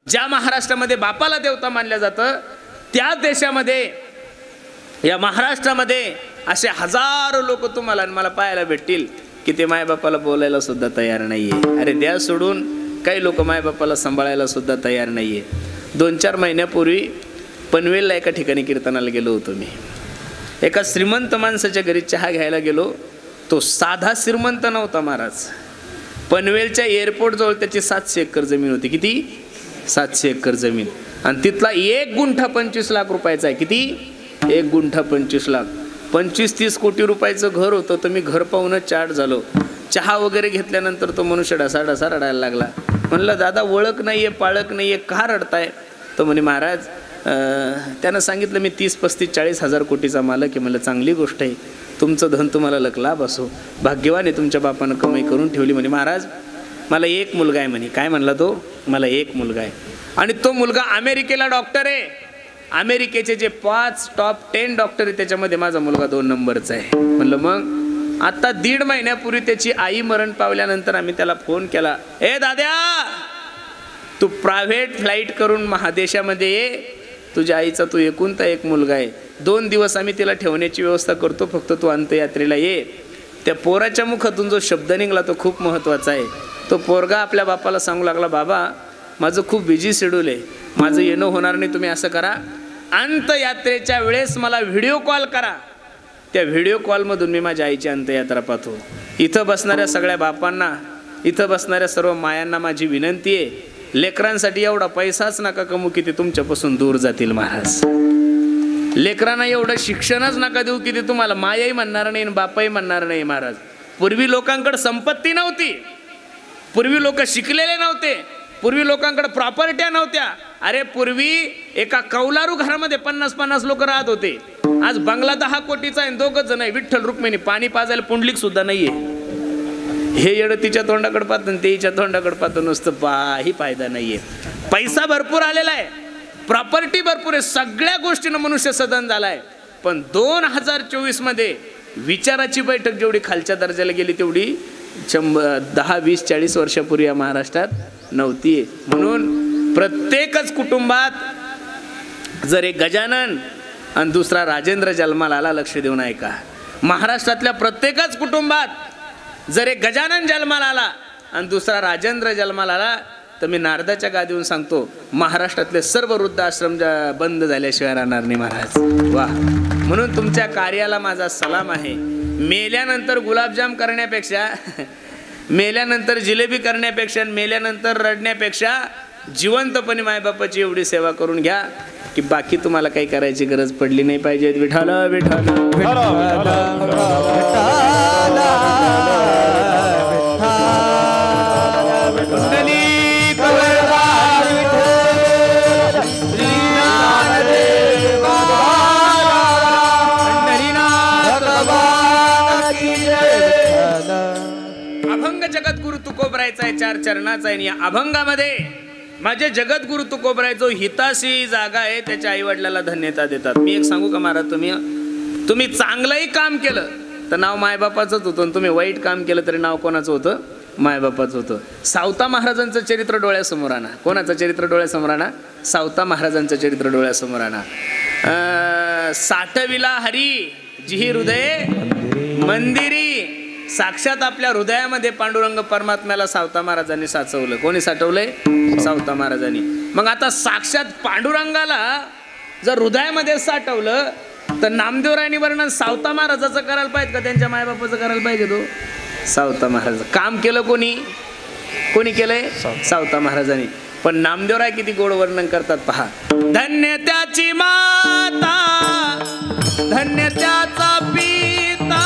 ज्या महाराष्ट्रामध्ये बापाला देवता मानलं जातं त्या देशामध्ये, या महाराष्ट्रामध्ये असे हजारो लोक तुम्हाला आणि मला पाहायला भेटतील की ते मायबापाला बोलायला सुद्धा तयार नाहीये. अरे द्या सोडून, काही लोक मायबापाला सांभाळायला सुद्धा तयार नाहीये. 2-4 महिन्यापूर्वी पनवेलला एका ठिकाणी कीर्तनाला गेलो होतो मी. एका श्रीमंत माणसाच्या घरी चहा घ्यायला गेलो. तो साधा श्रीमंत नव्हता महाराज. पनवेलच्या एअरपोर्ट जवळ त्याची 700 एकर जमीन होती. किती? 700 एकर जमीन. आणि तिथला 1 गुंठा 25 लाख रुपयाचा आहे. किती? 1 गुंठा 25 लाख. 25-30 कोटी रुपयाचं घर होतं. तर मी घर पाहूनच चाट झालो. चहा वगैरे घेतल्यानंतर तो मनुष्य ढसा रडायला लागला. म्हणलं दादा ओळख नाहीये, पाळख नाहीये, का रडताय? तो म्हणे महाराज त्यानं सांगितलं मी 30-35-40 हजार कोटीचा मालक आहे. म्हणलं चांगली गोष्ट आहे, तुमचं धन तुम्हाला लाभ असो, भाग्यवान आहे, तुमच्या बापानं कमाई करून ठेवली. म्हणे महाराज मला 1 मुलगा आहे. म्हणे काय म्हणला तो? मला 1 मुलगा आहे आणि तो मुलगा अमेरिकेला डॉक्टर आहे. अमेरिकेचे जे 5 टॉप 10 डॉक्टर आहे त्याच्यामध्ये माझा मुलगा 2 नंबरचा आहे. म्हणलं मग आता 1.5 महिन्यापूर्वी त्याची आई मरण पावल्यानंतर आम्ही त्याला फोन केला, ए दाद्या तू प्रायव्हेट फ्लाईट करून महादेशामध्ये ये, तुझ्या आईचा तू एकुलता 1 मुलगा आहे, 2 दिवस आम्ही तिला ठेवण्याची व्यवस्था करतो, फक्त तू अंत्ययात्रेला ये. त्या पोराच्या मुखातून जो शब्द निघाला तो खूप महत्त्वाचा आहे. तो पोरगा आपल्या बापाला सांगू लागला, बाबा माझं खूप बिझी शेड्यूल आहे, माझं येणं होणार नाही, तुम्ही असं करा अंत्ययात्रेच्या वेळेस मला व्हिडिओ कॉल करा. त्या व्हिडिओ कॉलमधून मी माझ्या आईची अंत्ययात्रा पाहतो. इथं बसणाऱ्या सगळ्या बापांना, इथं बसणाऱ्या सर्व मायांना माझी विनंती आहे, लेकरांसाठी एवढा पैसाच नका कमवू की ते तुमच्यापासून दूर जातील महाराज. लेकरांना एवढं शिक्षणच नका देऊ की ते तुम्हाला मायाही म्हणणार नाही आणि बापाही म्हणणार नाही महाराज. पूर्वी लोकांकडे संपत्ती नव्हती, पूर्वी लोक शिकलेले नव्हते, पूर्वी लोकांकडे प्रॉपर्ट्या नव्हत्या. अरे पूर्वी एका कौलारू घरामध्ये 50-50 लोक राहत होते. आज बंगला 10 कोटीचा आहे, 2 जण आहे, विठ्ठल रुक्मिणी, पाणी पाजायला पुंडलिक सुद्धा नाहीये. हे येडं तिच्या तोंडाकडे पाहतं आणि ते हिच्या तोंडाकडे पाहतं, नुसतं काही फायदा नाहीये. पैसा भरपूर आलेला आहे, प्रॉपर्टी भरपूर आहे, सगळ्या गोष्टीनं मनुष्य सदन झालाय. पण 2024 मध्ये विचाराची बैठक जेवढी खालच्या दर्जाला गेली तेवढी 10, 20, 40 वर्षापूर्वी या महाराष्ट्रात नव्हती. म्हणून प्रत्येकच कुटुंबात जर एक गजानन आणि दुसरा राजेंद्र जन्माला आला, लक्ष देऊन ऐका, महाराष्ट्रातल्या प्रत्येकच कुटुंबात जर एक गजानन जन्माला आला आणि दुसरा राजेंद्र जन्माला आला तर मी नारदाच्या गादीवरून सांगतो, महाराष्ट्रातले सर्व वृद्धाश्रम बंद झाल्याशिवाय राहणार नाही महाराज. वा. म्हणून तुमच्या कार्याला माझा सलाम आहे. मेल्यानंतर गुलाबजाम करण्यापेक्षा, मेल्यानंतर जिलेबी करण्यापेक्षा, मेल्यानंतर रडण्यापेक्षा जिवंतपणे मायबापाची एवढी सेवा करून घ्या की बाकी तुम्हाला काही करायची गरज पडली नाही पाहिजे. विठाल विठाल अभंग जगद्गुरु तुकोबरायचा आहे, 4 चरणाचा आहे. या अभंगामध्ये माझे जगद्गुरु तुकोबराय जो हिताशी जागा आहे त्याच्या आई वडिलाला धन्यता देतात. मी एक सांगू का महाराज, तुम्ही चांगलंही काम केलं तर नाव मायबापाचंच होतं आणि तुम्ही वाईट काम केलं तरी नाव कोणाचं होतं? मायबापाचं होतं. सावता महाराजांचं चरित्र डोळ्यासमोर आणा. कोणाचं चरित्र डोळ्यासमोर आणा? सावता महाराजांचं चरित्र डोळ्यासमोर आणा. साठविला हरी जिही हृदय मंदिरी, साक्षात आपल्या हृदयामध्ये पांडुरंग परमात्म्याला सावता महाराजांनी साचवलं. कोणी साठवलंय? सावता महाराजांनी. मग आता साक्षात पांडुरंगाला जर हृदयामध्ये साठवलं तर नामदेवरायांनी वर्णन सावता महाराजाचं करायला पाहिजे का त्यांच्या मायबापाचं करायला पाहिजे? तो सावता महाराज. काम केलं कोणी केलंय? सावता महाराजांनी. पण नामदेवराय किती गोड वर्णन करतात पहा. धन्य त्याची माता, धन्य त्याचा पिता,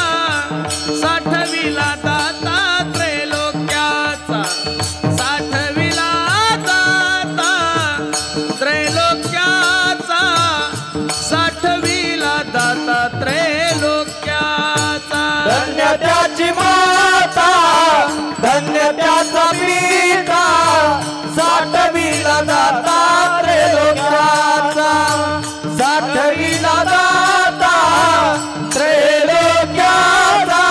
साठविला दाता त्रैलोक्याचा, साठविला दाता त्रैलोक्याचा, साठविला दाता त्रैलोक्याचा. धन्य त्याची माता, धन्य त्याचा पिता, साठविला दाता त्रैलोक्याचा, साठविला दाता त्रैलोक्याचा,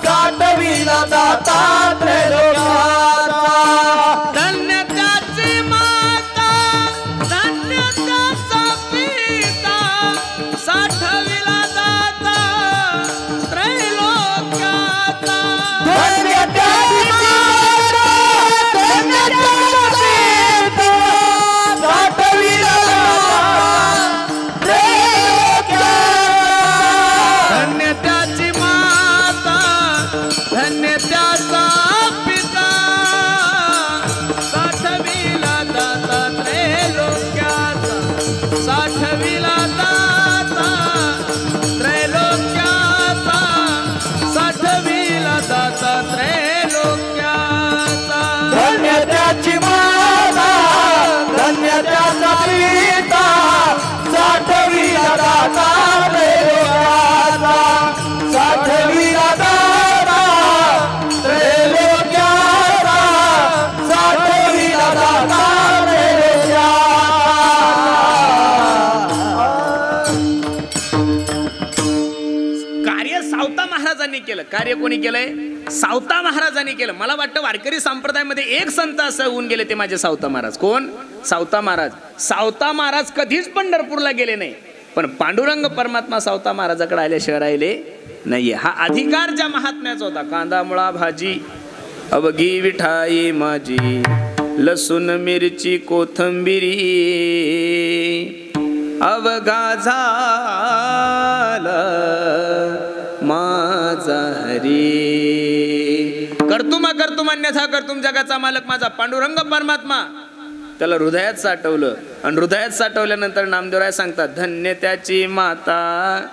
साठविला दाता त्रैलोक्याचा. धन्य त्याची माता, कार्य कोणी केलंय? सावता महाराजांनी केलं. मला वाटतं वारकरी संप्रदायामध्ये एक संत असं होऊन गेले, ते माझे सावता महाराज. कोण? सावता महाराज. सावता महाराज कधीच पंढरपूरला गेले नाही, पण पांडुरंग परमात्मा सावता महाराजाकडे आल्याशिवाय राहिले नाहीये. हा अधिकार ज्या महात्म्याचा होता. कांदा मुळा भाजी अवघी विठाई माझी, लसूण मिरची कोथंबिरी अवघा झाला माझा हरी. कर्तुमा कर्तुम अन्यथा कर्तुम, जगाचा मालक माझा पांडुरंग परमात्मा. त्याला हृदयात साठवलं, आणि हृदयात साठवल्यानंतर नामदेवराय सांगतात, धन्य त्याची माता.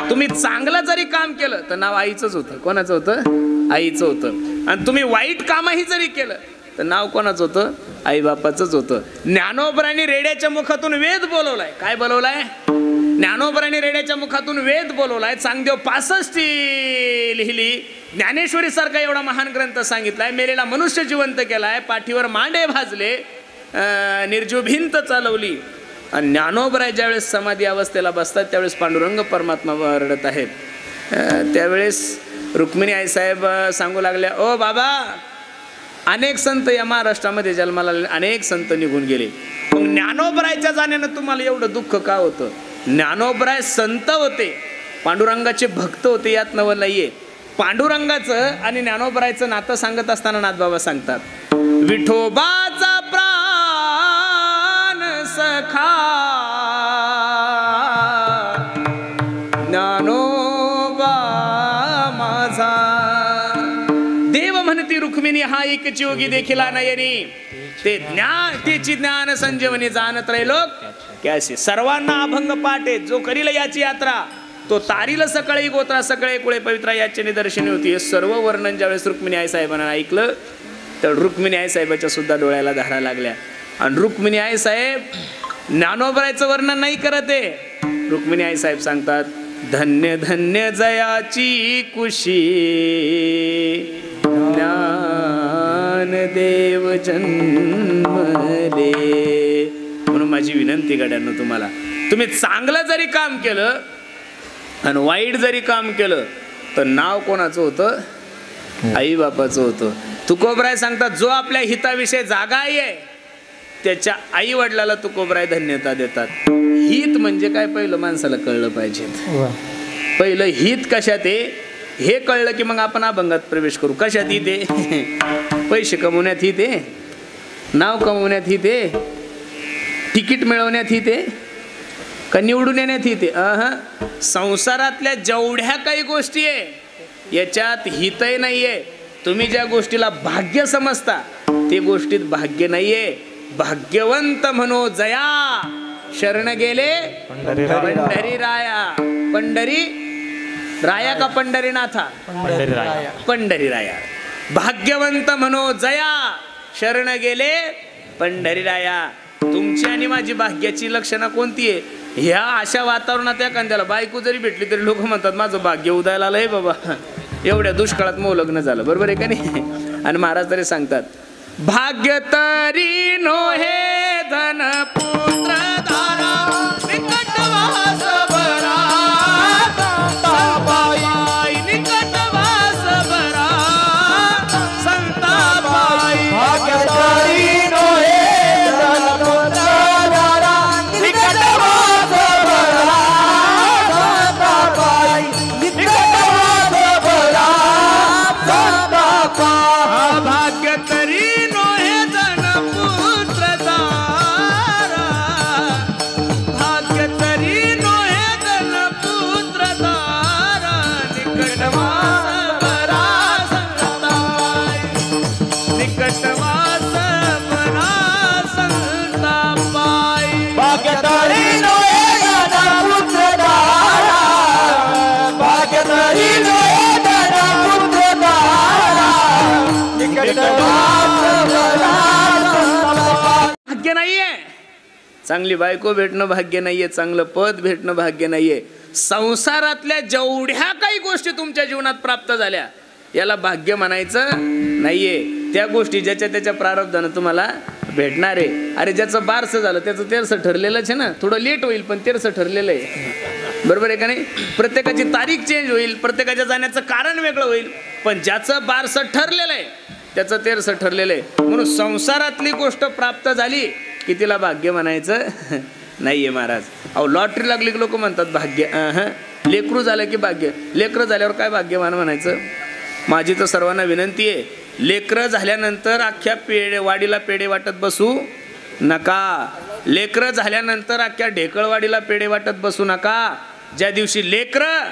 तुम्ही चांगलं जरी काम केलं तर नाव आईचंच होतं. कोणाचं होतं? आईचं होतं. आणि तुम्ही वाईट कामही जरी केलं तर नाव कोणाचं होतं? आई बापाचंच होतं. ज्ञानोबरांनी रेड्याच्या मुखातून वेद बोलवलाय. काय बोलवलाय? ज्ञानोबरांनी रेड्याच्या मुखातून वेद बोलवलाय. चांगदेव 65 लिहिली. ज्ञानेश्वरी सारखा एवढा महान ग्रंथ सांगितलाय. मेलेला मनुष्य जिवंत केलाय. पाठीवर मांडे भाजले, निर्जीव भिंत चालवली. आणि ज्ञानोबराय ज्यावेळेस समाधी अवस्थेला बसतात त्यावेळेस पांडुरंग परमात्मा रडत आहेत. त्यावेळेस रुक्मिणी आई साहेब सांगू लागल्या, ओ बाबा, अनेक संत या महाराष्ट्रामध्ये जन्माला आले, अनेक संत निघून गेले, मग ज्ञानोबरायच्या जाण्यानं तुम्हाला एवढं दुःख का होतं? ज्ञानोबराय संत होते, पांडुरंगाचे भक्त होते, यात नवल नाहीये. पांडुरंगाचं आणि ज्ञानोबरायचं नातं सांगत असताना नाथबाबा सांगतात, विठोबाचा प्राण सखा ज्ञानोबा माझा. देव म्हणती रुक्मिणी हा एकची योगी देखील नयनी, ते ज्ञान तेची ज्ञान संजीवनी जाणत त्रैलोक कॅसे. सर्वांना अभंग पाठ आहे. जो करील याची यात्रा तो तारील सकळी गोत्रा सकळे कुळे पवित्रा याची निदर्शनी होती. हे सर्व वर्णन ज्यावेळेस रुक्मिणी आई साहेबांना ऐकलं तर रुक्मिणी आई साहेबाच्या सुद्धा डोळ्याला धारा लागल्या. आणि रुक्मिणी आई साहेब ज्ञानोबरायचं वर्णन नाही करत आहे. रुक्मिणी आई साहेब सांगतात, धन्य धन्य जयाची कुशी ज्ञानदेव जन्मले. म्हणून माझी विनंती गड्यांनो तुम्हाला, तुम्ही चांगलं जरी काम केलं आणि वाईट जरी काम केलं तर नाव कोणाचं होतं? आई बापाचं होतं. तुकोबराय सांगतात, जो आपल्या हिताविषयी जागा आहे त्याच्या आई वडिलाला तुकोबराय धन्यता देतात. हित म्हणजे काय पहिलं माणसाला कळलं पाहिजे. पहिलं हित कशात आहे हे कळलं की मग आपण अभंगात प्रवेश करू. कशात हित आहे? पैसे कमवण्यात हित आहे, नाव कमवण्यात हित आहे, तिकीट मिळवण्यात हित आहे का निवडून येण्यात हित आहे? संसारातल्या जेवढ्या काही गोष्टी आहे याच्यात हितही नाहीये. तुम्ही ज्या गोष्टीला भाग्य समजता ते गोष्टीत भाग्य नाहीये. भाग्यवंत म्हणो जया शरण गेले पंढरी राया. पंढरी राया का पंढरीनाथा? पंढरी राया. भाग्यवंत म्हणो जया शरण गेले पंढरी राया. तुमची आणि माझी भाग्याची लक्षणं कोणती आहे? ह्या अशा वातावरणात एखाद्याला बायको जरी भेटली तरी लोक म्हणतात माझं भाग्य उदयाला आलंय बाबा, एवढ्या दुष्काळात मग लग्न झालं. बरोबर आहे का नाही? आणि महाराज तरी सांगतात, भाग्य तरी नोहे धन पुत्र धारा निकटवास बरा संताबाई. निकटवास बरा संताबाई. भाग्य तरी नोहे धन पुत्र धारा निकटवास बरा संताबाई. निकटवास बरा संताबाई. भाग्य तरी नोहे धन पुत्र धारा. भाग्य तरी नोहे धन पुत्र धारा निकटवास बरा संताबाई. निकटवास बरा संताबाई. भाग्य तरी नोहे धन पुत्र धारा. भाग्य तरी नोहे धन पुत्र धारा. निकटवास बरा संताबाई. भाग्य नाहीये. चांगली बायको भेटणं भाग्य नाहीये, चांगलं पद भेटणं भाग्य नाहीये. संसारातल्या जेवढ्या काही गोष्टी तुमच्या जीवनात प्राप्त झाल्या याला भाग्य म्हणायचं नाहीये. त्या गोष्टी ज्याच्या त्याच्या प्रारब्धानं तुम्हाला भेटणार आहे. अरे ज्याचं बारसं झालं त्याचं तेरसं ठरलेलंच आहे ना. थोडं लेट होईल पण तेरसं ठरलेलं आहे. बरोबर आहे का नाही? प्रत्येकाची तारीख चेंज होईल, प्रत्येकाच्या जाण्याचं कारण वेगळं होईल, पण ज्याचं बारसं ठरलेलं आहे त्याचं तेरसं ठरलेलं आहे. म्हणून संसारातली गोष्ट प्राप्त झाली की तिला भाग्य म्हणायचं नाहीये महाराज. अहो लॉटरी लागली की लोक म्हणतात भाग्य. लेकरू झालं की भाग्य. लेकरं झाल्यावर काय भाग्यवान म्हणायचं? माझी तर सर्वांना विनंती आहे, लेकरं झाल्यानंतर अख्ख्या वाडीला पेढे वाटत बसू नका. लेकरं झाल्यानंतर अख्ख्या ढेकळवाडीला पेढे वाटत बसू नका. ज्या दिवशी लेकरं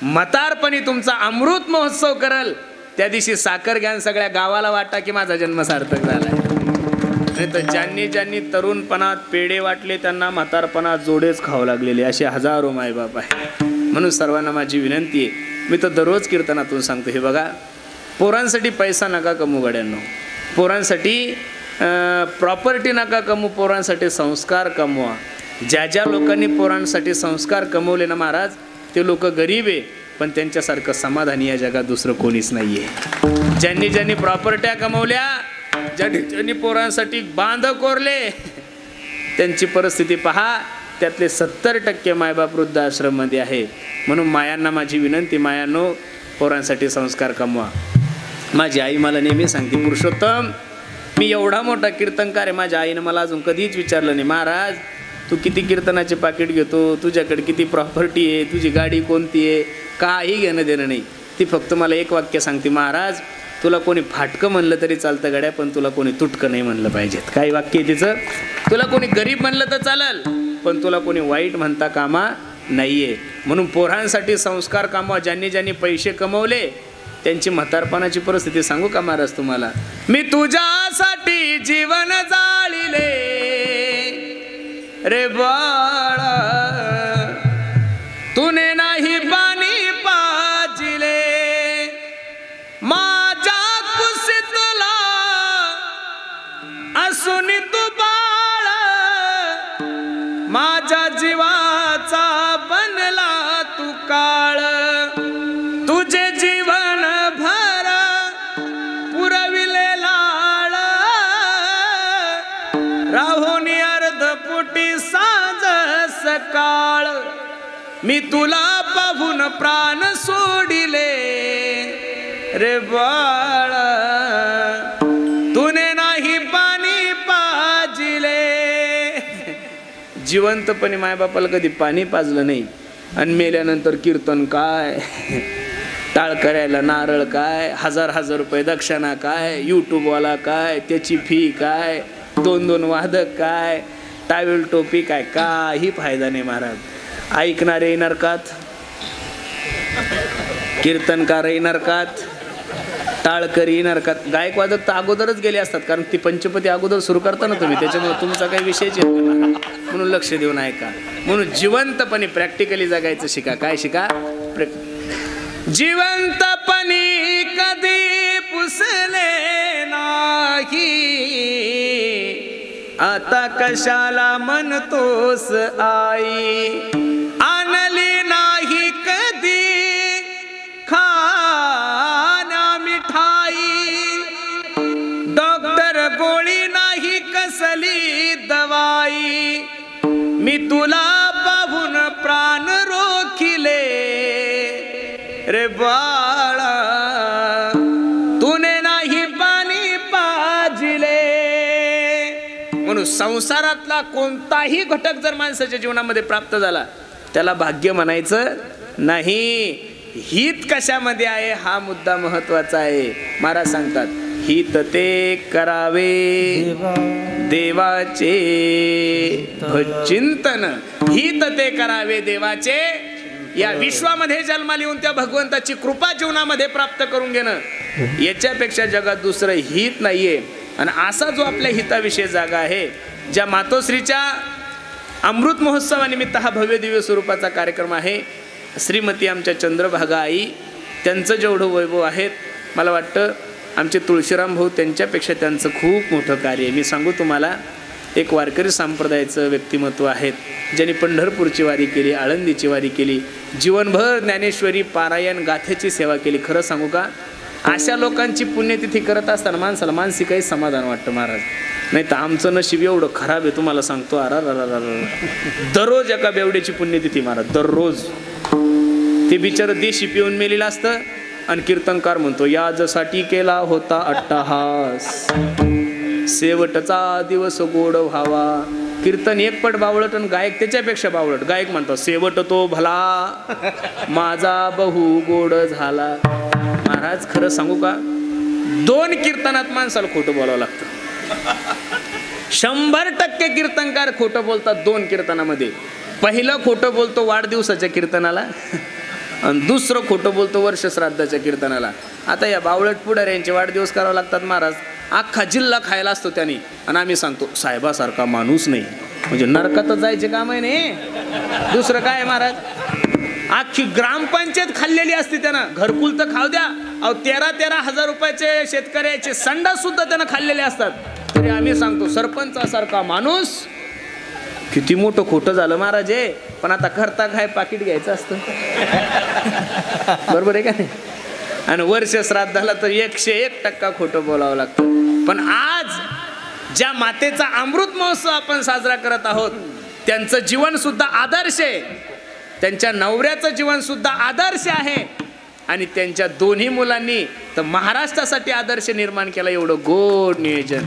म्हातारपणी तुमचा अमृत महोत्सव करल त्या दिवशी साखर घ्यान सगळ्या गावाला वाटा की माझा जन्म सार्थक झालाय. नाही तर ज्यांनी ज्यांनी तरुणपणात पेढे वाटले त्यांना म्हातारपणात जोडेच खावं लागलेले असे हजारो मायबाप आहे. म्हणून सर्वांना माझी विनंती आहे, मी तर दररोज कीर्तनातून सांगतो, हे बघा, पोरांसाठी पैसा नका कमवू गड्यांनो, पोरांसाठी प्रॉपर्टी नका कमवू, पोरांसाठी संस्कार कमवा. ज्या ज्या लोकांनी पोरांसाठी संस्कार कमवले ना महाराज, ते लोक गरीब आहे पण त्यांच्यासारखं समाधानी या जगात दुसरं कोणीच नाही आहे. ज्यांनी ज्यांनी प्रॉपर्ट्या कमवल्या, ज्यांनी पोरांसाठी बांध कोरले, त्यांची परिस्थिती पहा. त्यातले 70% मायबाप वृद्धाश्रममध्ये आहे. म्हणून मायांना माझी विनंती, मायांनो पोरांसाठी संस्कार कमवा. माझी आई मला नेहमी सांगते, पुरुषोत्तम मी एवढा मोठा कीर्तनकार आहे, माझ्या आईनं मला अजून कधीच विचारलं नाही, महाराज तू किती कीर्तनाचे पाकिट घेतो, तुझ्याकडे किती प्रॉपर्टी आहे, तुझी गाडी कोणती आहे, काही घेणं देणं नाही. ती फक्त मला एक वाक्य सांगते, महाराज तुला कोणी फाटकं म्हणलं तरी चालतं गड्या, पण तुला कोणी तुटकं नाही म्हणलं पाहिजेत. काही वाक्य आहे तिचं. तुला कोणी गरीब म्हणलं तर चालेल, पण तुला कोणी वाईट म्हणता कामा नाहीये. म्हणून पोरांसाठी संस्कार कामवा. ज्यांनी ज्यांनी पैसे कमवले त्यांची म्हातारपणाची परिस्थिती सांगू का महाराज तुम्हाला? मी तुझ्यासाठी जीवन जाळिले रे बाळा, तूने नाही पाणी पाजिले, माझ्या कुशीतला असुनी तू बाळ, माझ्या जीवाचा बनला तू काळ, तुझे जीवन भर पुरविले लाळ, राहून अर्धपुटी सांज सकाळ, मी तुला पाहून प्राण सोडिले रे बाळा, तूने नाही पाणी पाजिले. जिवंतपणे मायबापाला कधी पाणी पाजलं नाही आणि मेल्यानंतर कीर्तन काय, टाळ करायला नारळ काय, हजार हजार रुपये दक्षिणा काय, यूट्यूबवाला काय, त्याची फी काय, 2-2 वादक काय, टावेल टोपी काय, काही फायदा नाही महाराज. ऐकणारे नरकात, कीर्तनकारही नरकात, टाळकरी नरकात. गायक वादक तर अगोदरच गेले असतात, कारण ती पंचपदी अगोदर सुरू करता ना तुम्ही, त्याच्यामुळे तुमचा काही विषयच येत नाही. म्हणून लक्ष देऊन ऐका. म्हणून जिवंतपणे प्रॅक्टिकली जगायचं शिका. काय शिका? जिवंतपणी कधी पुसले नाही, आता कशाला म्हणतोस आई, आणली नाही कधी खाना मिठाई, डॉक्टर गोळी नाही कसली दवाई, मी तुला पाहून प्राण रोखिले रे बाळा, तूने नाही पाणी पाजिले. म्हणून संसारातला कोणताही घटक जर माणसाच्या जीवनामध्ये प्राप्त झाला त्याला भाग्य म्हणायचं नाही. हित कशामध्ये आहे हा मुद्दा महत्वाचा आहे. महाराज सांगतात, हित ते करावे देवाचे चिंतन, हित ते करावे देवाचे. या विश्वामध्ये जन्माला येऊन त्या भगवंताची कृपा जीवनामध्ये प्राप्त करून घेणं, याच्यापेक्षा जगात दुसरं हित नाहीये. आणि असा जो आपल्या हिताविषयी जागा आहे, ज्या मातोश्रीच्या अमृत महोत्सवानिमित्त हा भव्य दिव्य स्वरूपाचा कार्यक्रम आहे. श्रीमती आमच्या चंद्रभागा आई, त्यांचं जेवढं वैभव आहेत, मला वाटतं आमचे तुळशीराम भाऊ त्यांच्यापेक्षा त्यांचं खूप मोठं कार्य आहे. मी सांगू तुम्हाला, एक वारकरी संप्रदायाचं व्यक्तिमत्व आहेत, ज्यांनी पंढरपूरची वारी केली, आळंदीची वारी केली, जीवनभर ज्ञानेश्वरी पारायण गाथेची सेवा केली. खरं सांगू का, अशा लोकांची पुण्यतिथी करत असताना माणसाला मानसिकही समाधान वाटतं महाराज. नाही तर आमचं नशीब एवढं खराब आहे तुम्हाला सांगतो. दररोज एका बेवड्याची पुण्यतिथी महाराज, दररोज. ते बिचारं देशी पिऊन मेलेलं असतं आणि कीर्तनकार म्हणतो याजसाठी केला होता अट्टहास, शेवटचा दिवस गोड व्हावा. कीर्तन एकपट बावळट आणि गायक त्याच्यापेक्षा बावळट. गायक म्हणतो शेवट तो भला माझा बहु गोड झाला. महाराज खरं सांगू का, 2 कीर्तनात माणसाला खोटं बोलावं लागतं. 100% कीर्तनकार खोटं बोलतात 2 कीर्तनामध्ये. पहिलं खोटं बोलतो वाढदिवसाच्या कीर्तनाला आणि दुसरं खोटं बोलतो वर्ष श्राद्धाच्या कीर्तनाला. आता या बावळट पुढाऱ्यांचे वाढदिवस करावे लागतात महाराज. अख्खा जिल्हा खायला असतो त्यांनी आणि आम्ही सांगतो साहेबासारखा माणूस नाही. म्हणजे नरकातच जायचे काम आहे नाही, दुसरं काय महाराज. अख्खी ग्रामपंचायत खाल्लेली असते त्यानं. घरकुल तर खाऊ द्या, अहो 13-13 हजार रुपयाचे शेतकऱ्याचे संडास सुद्धा त्यानं खाल्लेले असतात. तरी आम्ही सांगतो सरपंचासारखा माणूस. किती मोठं खोटं झालं महाराज हे. पण आता करता काय, पाकिट घ्यायचं असतं. बरोबर आहे का नाही. आणि वर्ष श्राद्धाला तर 101% खोटं बोलावं लागतं. पण आज ज्या मातेचा अमृत महोत्सव आपण साजरा करत आहोत, त्यांचं जीवन सुद्धा आदर्श आहे. त्यांच्या नवऱ्याचं जीवन सुद्धा आदर्श आहे. आणि त्यांच्या दोन्ही मुलांनी तर महाराष्ट्रासाठी आदर्श निर्माण केला. एवढं गोड नियोजन.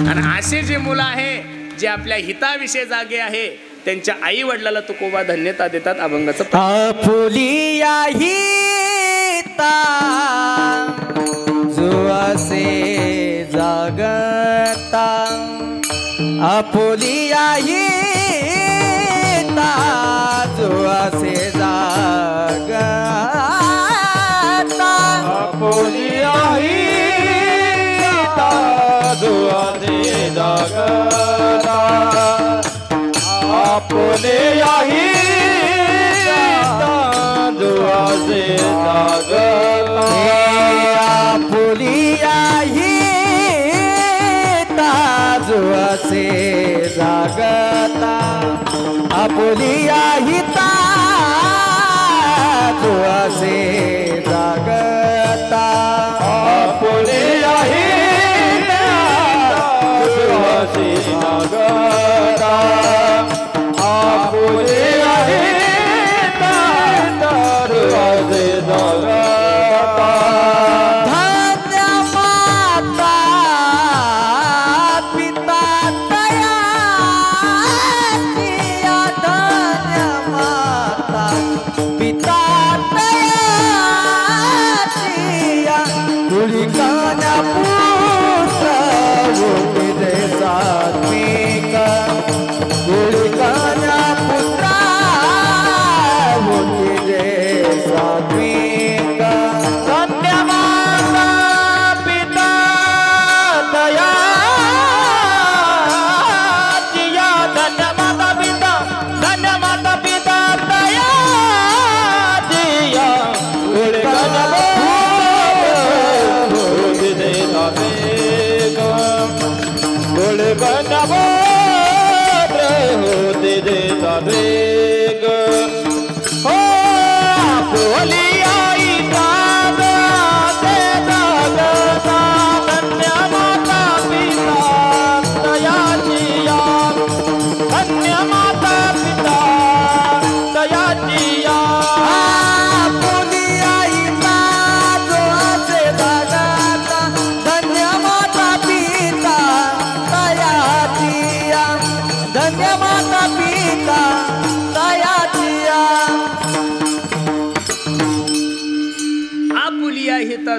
आणि असे जे मुलं आहे जे आपल्या हिताविषयी जागे आहे, त्यांच्या आई वडिलाला तुकोबा धन्यता देतात. अभंगाचं आपुलिया हिता जो असे जागता, आपुलिया हिता जो असे जागता, आपुलिया हिता जो असे जागता, आपुलिया हिता जो असे जागता, आपुलिया हिता जो असे जागता, आपुलिया हिता जो असे जागता, आपुलिया हिता जो असे जागता, आपुलिया हिता जो असे जागता.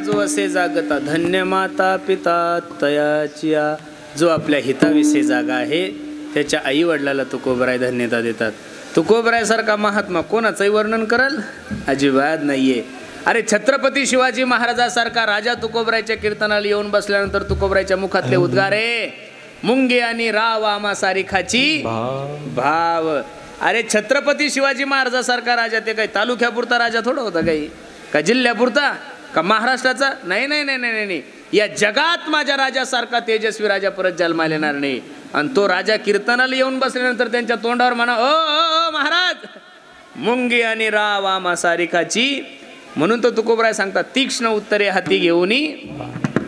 जो असे जागता, धन्य माता पिता तयाचिया. जो आपल्या हिताविषयी जागा आहे त्याच्या आई वडिलाला तुकोबराय धन्यता देतात. तुकोबराय सारखा महात्मा कोणाचंही वर्णन करल अजिबात नाहीये. अरे छत्रपती शिवाजी महाराजासारखा राजा तुकोबरायच्या कीर्तनाला येऊन बसल्यानंतर तुकोबरायच्या मुखातले उद्गारे मुंगे आणि राव आमा सारिखाची भाव. अरे छत्रपती शिवाजी महाराजासारखा राजा ते काही तालुक्यापुरता राजा थोडा होता, काही का जिल्ह्यापुरता का महाराष्ट्राचा? नाही नाही नाही नाही नाही. या जगात माझ्या राजासारखा तेजस्वी राजा परत जन्माला येणार नाही. आणि तो राजा कीर्तनाला येऊन बसल्यानंतर त्यांच्या तोंडावर म्हणा ओ ओ महाराज मुंगी आणि राव आमा सारिखाची. म्हणून तो तुकोबराय सांगतात तीक्ष्ण उत्तरे हाती घेऊनी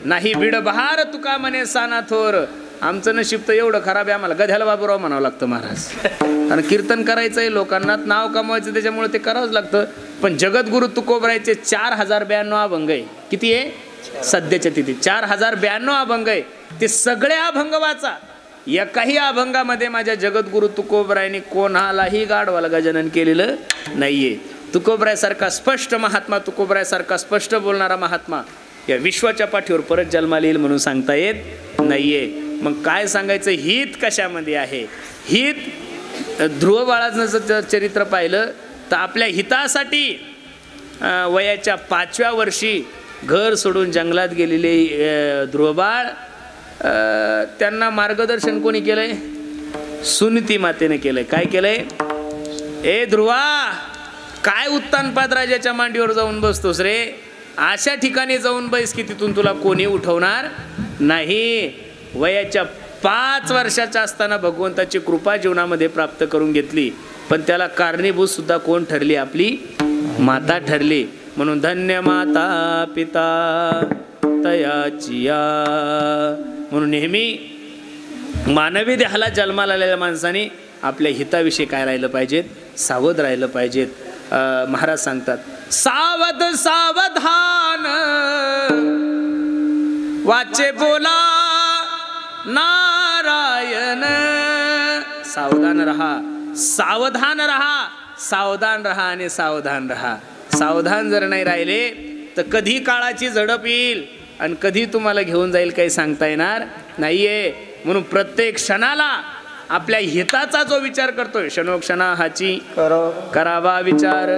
नाही बीड बहार तुका म्हणे साना थोर. आमचं नशीब तर एवढं खराब आहे, आम्हाला गध्याला बाबूराव म्हणावं लागतं महाराज. आणि कीर्तन करायचंय, लोकांना नाव कमवायचं, त्याच्यामुळे ते करावंच लागतं. पण जगद्गुरु तुकोबरायचे 4092 अभंग आहे. किती आहे सध्याच्या तिथी? 4092 अभंग आहे. ते सगळे अभंग वाचा. एकाही अभंगामध्ये माझ्या जगद्गुरु तुकोबरायने कोणालाही गाढवाला गजानन केलेलं नाहीये. तुकोबरायसारखा स्पष्ट महात्मा, तुकोबरायसारखा स्पष्ट बोलणारा महात्मा या विश्वाच्या पाठीवर परत जन्माला येईल म्हणून सांगता येत नाहीये. मग काय सांगायचं, हित कशामध्ये आहे? हित ध्रुव बाळाचं चरित्र पाहिलं तर आपल्या हितासाठी वयाच्या 5व्या वर्षी घर सोडून जंगलात गेलेले ध्रुव बाळ, त्यांना मार्गदर्शन कोणी केलंय? सुनीती मातेने केलंय. काय केलंय? ए ध्रुवा, काय उत्तानपाद राजाच्या मांडीवर जाऊन बसतोस रे? अशा ठिकाणी जाऊन बैस की तिथून तुला कोणी उठवणार नाही. वयाच्या 5 वर्षाचा असताना भगवंताची कृपा जीवनामध्ये प्राप्त करून घेतली. पण त्याला कारणीभूत सुद्धा कोण ठरली? आपली माता ठरली. म्हणून धन्य माता पिता तयाचिया. म्हणून नेहमी मानवी देहाला जन्माला आलेल्या माणसाने आपल्या हिताविषयी काय राहिलं पाहिजेत? सावध राहिलं पाहिजेत. महाराज सांगतात, सावध सावधान वाचे बोला नारायण. सावधान रहा, सावधान रहा, सावधान रहा आणि सावधान रहा. सावधान जर नाही राहिले तर कधी काळाची झडप येईल आणि कधी तुम्हाला घेऊन जाईल काही सांगता येणार नाहीये. म्हणून प्रत्येक क्षणाला आपल्या हिताचा जो विचार करतोय, क्षणोक्षणा हाची करावा विचार,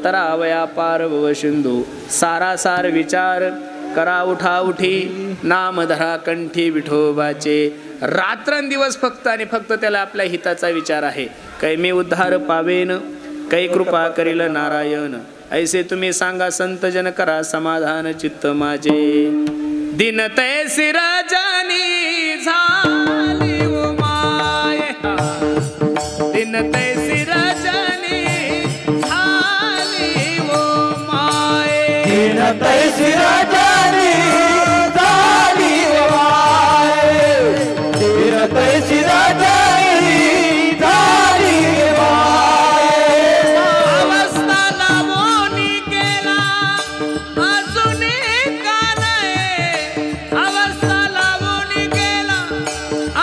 तरावया पार भव सिंधू सारासार विचार करा उठा उठी, नाम धरा कंठी विठोबाचे. रात्रंदिवस फक्त आणि फक्त त्याला आपल्या हिताचा विचार आहे. कै मी उद्धार पावेन, कै कृपा करील नारायण. ऐसे तुम्ही सांगा संत जन, करा समाधान चित्त माझे. दिन तैसी रजनी झाली ओ माये, दिन तैसी रजनी झाली ओ माये. दिन तैसी रजनी झाली ओ माये, दिन तैसी रजनी झाली ओ माये. अवस्था लावून गेला अजून का नाही, अवस्था लावून गेला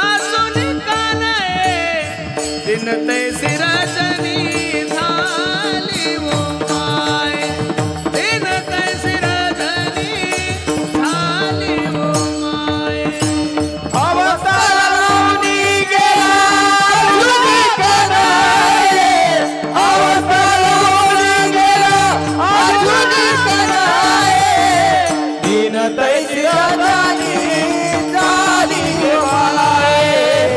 अजून का नाही. दिन तैसी रजनी झाली ओ माये, दिन तैसी रजनी झाली ओ माये. अवस्था लावून गेला अजून का नाही, अवस्था लावून गेला अजून का नाही. दिन तैसी रजनी झाली ओ माये,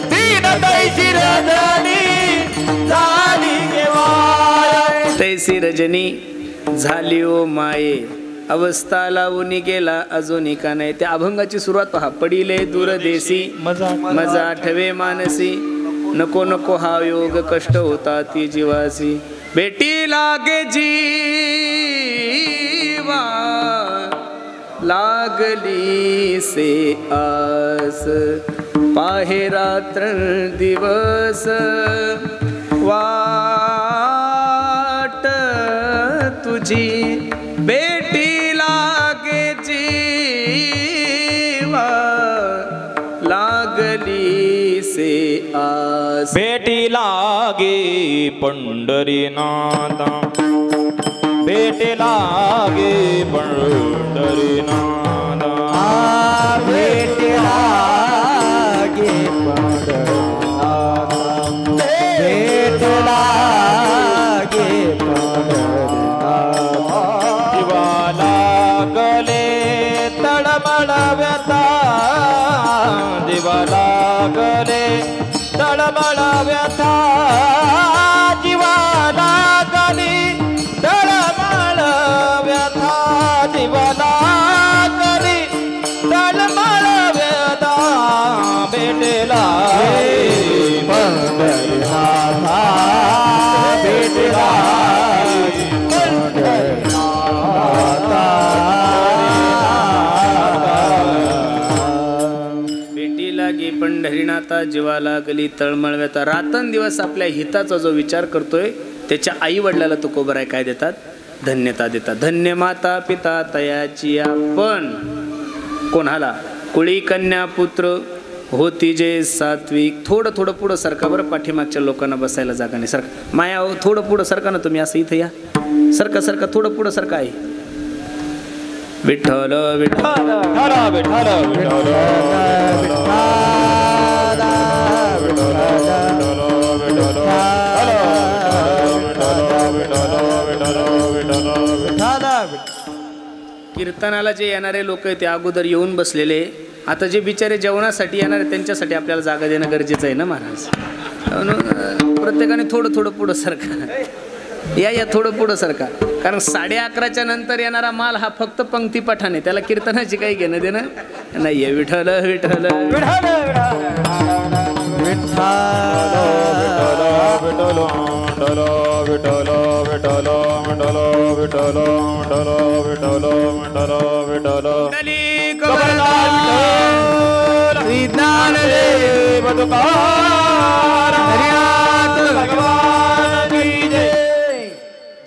दिन तैसी रजनी झाली ओ माये. तैसी रजनी झाली ओ माये, अवस्था लावून गेला अजून का नाही. त्या अभंगाची सुरुवात पहा. पडिले दूरदेशी मजा आठवे मानसी, नको नको हा योग कष्ट होता ती जीवासी. बेटी लागे जीवा लागली से आस, पाहे रात्र दिवस वाट तुझी. बेटी लागे जीवा लागली से आस. भेटी लागे पंढरीनाथा, भेटी लागे पंढरीनाथा, भेटी लागे पंढरीनाथा, भेटी लागे पंढरीनाथा. जीवा लागले तळमळ व्यथा, जीवा लागले तळमळ व्यथा, जीवा लागली तळमळ व्यथा, जीवा लागली तळमळ व्यथा. भेटला पंढरीनाथा, भेटला पंढरीनाथा. बेटी लागे हरिनाथा जीवा लागली तळमळ व्यथा. रात्रंदिवस आपल्या हिताचा जो विचार करतोय त्याच्या आई वडिलाला तुकोबराय काय देतात? धन्यता देतात. धन्य माता पिता तयाची आपण. कोणाला? कुळी कन्या पुत्र होती जे सात्विक. थोडं थोडं पुढं सरका बरं, पाठीमागच्या लोकांना बसायला जागा नाही. सरका माया हो, थोडं पुढं सरका ना तुम्ही. असं इथं या, सरका सरका, थोडं पुढं सरका आहे. विठ्ठल विठ्ठल विठ्ठल विठ्ठल कीर्तनाला जे येणारे लोक आहेत ते अगोदर येऊन बसलेले. आता जे बिचारे जेवणासाठी येणार आहे त्यांच्यासाठी आपल्याला जागा देणं गरजेचं आहे ना महाराज. प्रत्येकाने थोडं थोडं पुढं सरका. या थोडं पुढं सरका. कारण 11:30च्या नंतर येणारा माल हा फक्त पंक्ती पठाने, त्याला कीर्तनाची काही घेणं देणं नाहीये. विठ्ठल विठ्ठल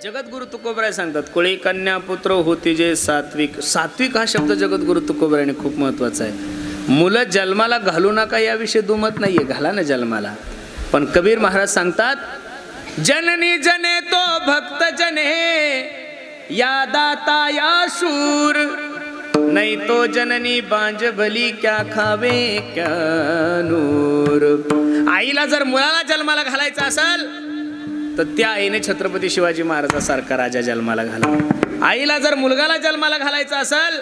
जगद्गुरु तुकोबराय सांगतात कुळी कन्या पुत्र होती जे सात्विक. सात्विक हा शब्द जगद्गुरु तुकोबरायने खूप महत्वाचा आहे. मुलं जन्माला घालू नका याविषयी दुमत नाहीये, घाला ना जन्माला. पण कबीर महाराज सांगतात जननी जने तो भक्त जने या दाता या शूर, नहीं तो जननी बांज भली क्या खावे क्या नूर. आईला जर मुलाला जन्माला घालायचा असेल तर त्या आईने छत्रपती शिवाजी महाराजासारखा राजा जन्माला घालावा. आईला जर मुलगाला जन्माला घालायचा असेल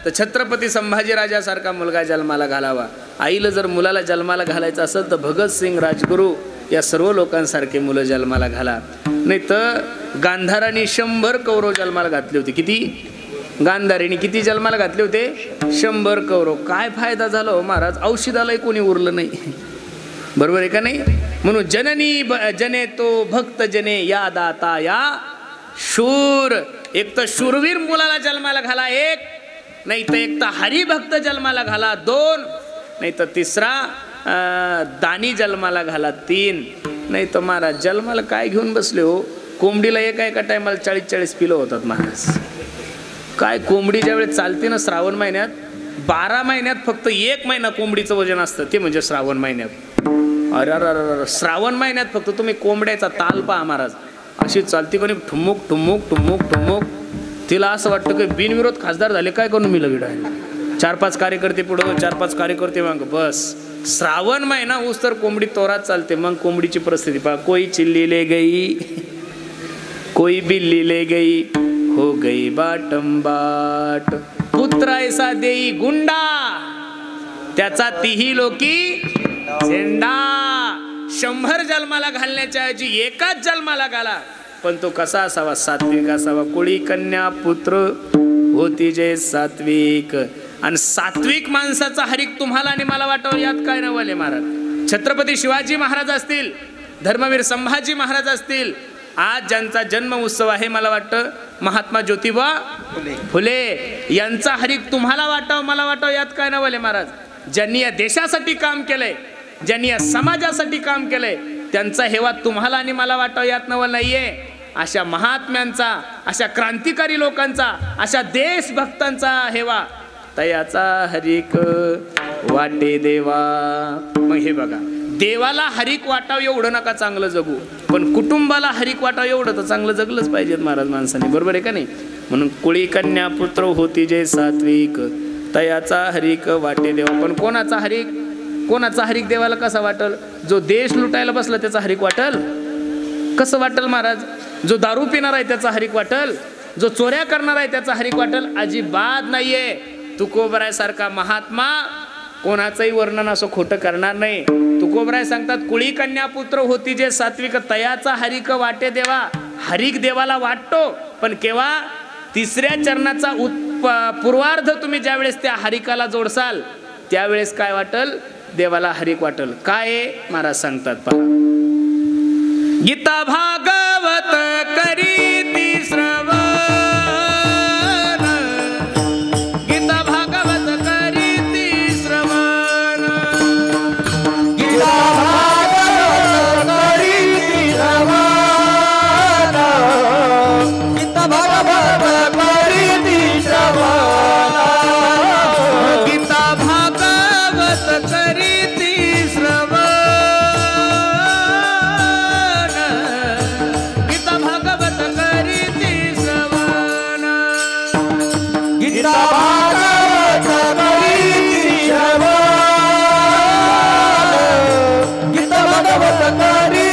तर छत्रपती संभाजी राजासारखा मुलगा जन्माला घालावा. आईला जर मुलाला जन्माला घालायचं असेल तर भगतसिंग, राजगुरू या सर्व लोकांसारखे मुलं जन्माला घाला. नाही तर गांधाराने 100 कौरव जन्माला घातले होते. किती? गांधारीने किती जन्माला घातले होते? 100 कौरव. काय फायदा झाला हो महाराज? औषधालाही कोणी उरलं नाही. बरोबर आहे का नाही? म्हणून जननी जने तो भक्त जने या दाता या शूर. एक तर शूरवीर मुलाला जन्माला घाला, एक नाही तर एक तर हरिभक्त जन्माला घाला, 2 नाही तर तिसरा दानी जन्माला घाला, 3 नाही तर महाराज जन्माला काय घेऊन बसले हो? कोंबडीला एका टायमाला 40-40 किलो होतात महाराज. काय कोंबडी ज्यावेळेस चालते ना श्रावण महिन्यात, 12 महिन्यात फक्त 1 महिना कोंबडीचं वजन असतं, ते म्हणजे श्रावण महिन्यात. अरे श्रावण महिन्यात फक्त तुम्ही कोंबड्याचा ताल पहा महाराज. अशी चालती कोणी ठुमुक ठुमुक ठुमुक ठुमुक. तिला असं वाटतं की बिनविरोध खासदार झाले काय करून मिलं विडाय. 4-5 कार्यकर्ते पुढं, 4-5 कार्यकर्ते मग बस. श्रावण महिना ऊस तर कोंबडी तोरात चालते. मग कोंबडीची परिस्थिती पहा. कोई चिल्ली ले गई, कोई बिल्ली ले गई, हो गई बाटम बाट. पुत्र ऐसा देई गुंडा, त्याचा तिही लोकी झेंडा. 100 जन्माला घालण्याच्या ऐवजी एकाच जन्माला घाला, पण तो कसा असावा? सात्विक असावा. कुळी कन्या पुत्र होती जे सात्विक. आणि सात्विक माणसाचा हरिक तुम्हाला आणि मला वाटावं यात काय नवले महाराज. छत्रपती शिवाजी महाराज असतील, धर्मवीर संभाजी महाराज असतील, आज ज्यांचा जन्म उत्सव आहे, मला वाटतं महात्मा ज्योतिबा फुले यांचा हरिक तुम्हाला वाटावं मला वाटावं यात काय नवले महाराज. ज्यांनी या देशासाठी काम केलंय, ज्यांनी या समाजासाठी काम केलंय, त्यांचा हेवा तुम्हाला आणि मला वाटावं यात नवल नाहीये. अशा महात्म्यांचा, अशा क्रांतिकारी लोकांचा, अशा देशभक्तांचा हेवा तयाचा हरिक वाटे देवा. मग हे बघा, देवाला हरिक वाटावं एवढं नका चांगलं जगू, पण कुटुंबाला हरिक वाटावं एवढं तर चांगलं जगलंच पाहिजेत महाराज माणसाने. बरोबर आहे का नाही? म्हणून कुळी कन्या पुत्र होती जे सात्विक, तयाचा हरिक वाटे देवा. पण कोणाचा हरिक? कोणाचा हरिक देवाला कसा वाटल? जो देश लुटायला बसला त्याचा हरिक वाटल? कसं वाटल महाराज? जो दारू पिणार आहे त्याचा हरिक वाटल? जो चोऱ्या करणार आहे त्याचा हरिक वाटल? अजिबात नाहीये. तुकोबराय सारखा महात्मा कोणाचंही वर्णन असं खोटं करणार नाही. तुकोबराय सांगतात कुळी कन्या पुत्र होती जे सात्विक, तयाचा हरिक वाटे देवा. हरिक देवाला वाटतो, पण केव्हा? 3ऱ्या चरणाचा पूर्वार्ध तुम्ही ज्यावेळेस त्या हरिकाला जोडसाल त्यावेळेस काय वाटल? देवाला हरिक वाटल. काय महाराज सांगतात पहा. गीता भागवत करीती श्रवण, गीता भागवत करीती श्रवण, पदकारी